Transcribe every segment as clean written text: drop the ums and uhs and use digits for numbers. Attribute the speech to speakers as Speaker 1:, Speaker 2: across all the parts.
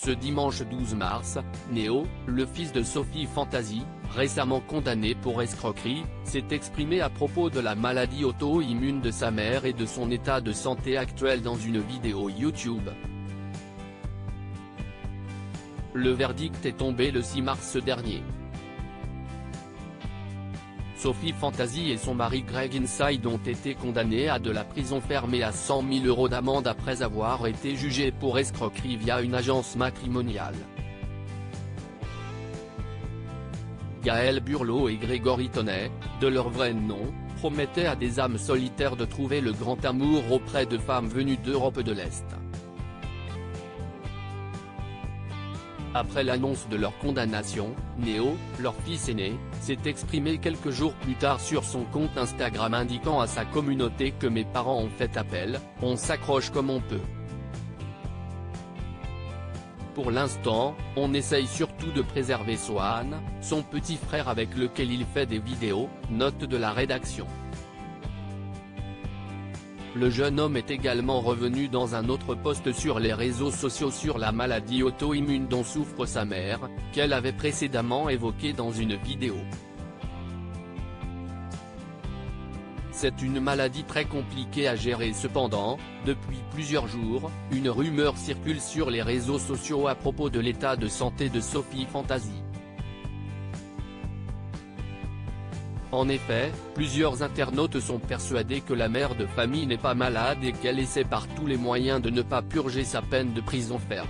Speaker 1: Ce dimanche 12 mars, Néo, le fils de Sophie Fantasy, récemment condamné pour escroquerie, s'est exprimé à propos de la maladie auto-immune de sa mère et de son état de santé actuel dans une vidéo YouTube. Le verdict est tombé le 6 mars dernier. Sophie Fantasy et son mari Greg Inside ont été condamnés à de la prison ferme et à 100 000 € d'amende après avoir été jugés pour escroquerie via une agence matrimoniale. Gaël Burlot et Grégory Tonnet, de leur vrai nom, promettaient à des âmes solitaires de trouver le grand amour auprès de femmes venues d'Europe de l'Est. Après l'annonce de leur condamnation, Néo, leur fils aîné, s'est exprimé quelques jours plus tard sur son compte Instagram indiquant à sa communauté que mes parents ont fait appel, on s'accroche comme on peut. Pour l'instant, on essaye surtout de préserver Swan, son petit frère avec lequel il fait des vidéos, note de la rédaction. Le jeune homme est également revenu dans un autre post sur les réseaux sociaux sur la maladie auto-immune dont souffre sa mère, qu'elle avait précédemment évoquée dans une vidéo. C'est une maladie très compliquée à gérer cependant, depuis plusieurs jours, une rumeur circule sur les réseaux sociaux à propos de l'état de santé de Sophie Fantasy. En effet, plusieurs internautes sont persuadés que la mère de famille n'est pas malade et qu'elle essaie par tous les moyens de ne pas purger sa peine de prison ferme.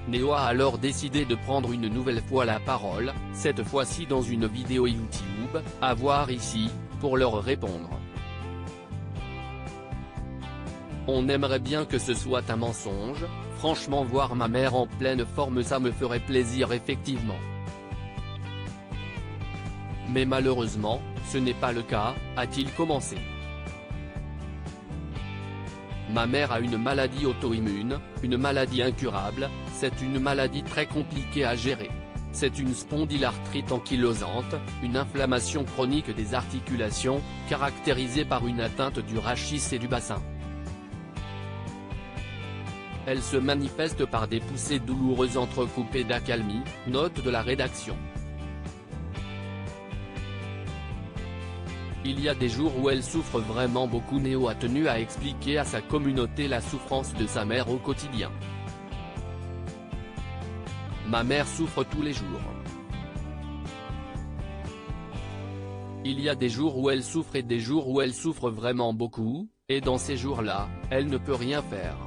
Speaker 1: Néo a alors décidé de prendre une nouvelle fois la parole, cette fois-ci dans une vidéo YouTube, à voir ici, pour leur répondre. On aimerait bien que ce soit un mensonge, franchement voir ma mère en pleine forme ça me ferait plaisir effectivement. Mais malheureusement, ce n'est pas le cas, a-t-il commencé. Ma mère a une maladie auto-immune, une maladie incurable, c'est une maladie très compliquée à gérer. C'est une spondylarthrite ankylosante, une inflammation chronique des articulations, caractérisée par une atteinte du rachis et du bassin. Elle se manifeste par des poussées douloureuses entrecoupées d'accalmie, note de la rédaction. Il y a des jours où elle souffre vraiment beaucoup. Néo a tenu à expliquer à sa communauté la souffrance de sa mère au quotidien. Ma mère souffre tous les jours. Il y a des jours où elle souffre et des jours où elle souffre vraiment beaucoup, et dans ces jours-là, elle ne peut rien faire.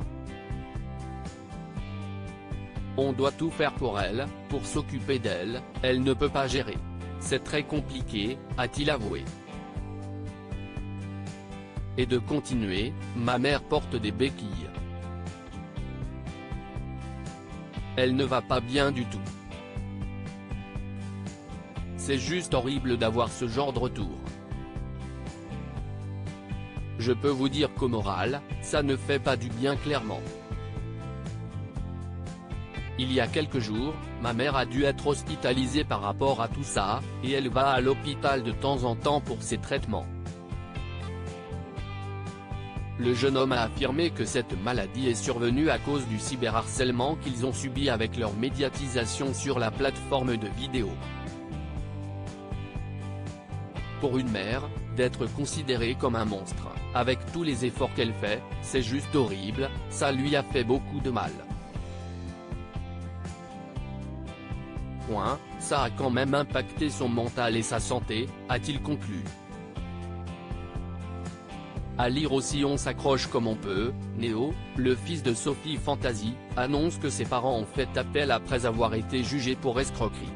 Speaker 1: On doit tout faire pour elle, pour s'occuper d'elle, elle ne peut pas gérer. C'est très compliqué, a-t-il avoué. Et de continuer, ma mère porte des béquilles. Elle ne va pas bien du tout. C'est juste horrible d'avoir ce genre de retour. Je peux vous dire qu'au moral, ça ne fait pas du bien clairement. Il y a quelques jours, ma mère a dû être hospitalisée par rapport à tout ça, et elle va à l'hôpital de temps en temps pour ses traitements. Le jeune homme a affirmé que cette maladie est survenue à cause du cyberharcèlement qu'ils ont subi avec leur médiatisation sur la plateforme de vidéo. Pour une mère, d'être considérée comme un monstre, avec tous les efforts qu'elle fait, c'est juste horrible, ça lui a fait beaucoup de mal. Ça a quand même impacté son mental et sa santé, a-t-il conclu. À lire aussi on s'accroche comme on peut, Néo, le fils de Sophie Fantasy, annonce que ses parents ont fait appel après avoir été jugés pour escroquerie.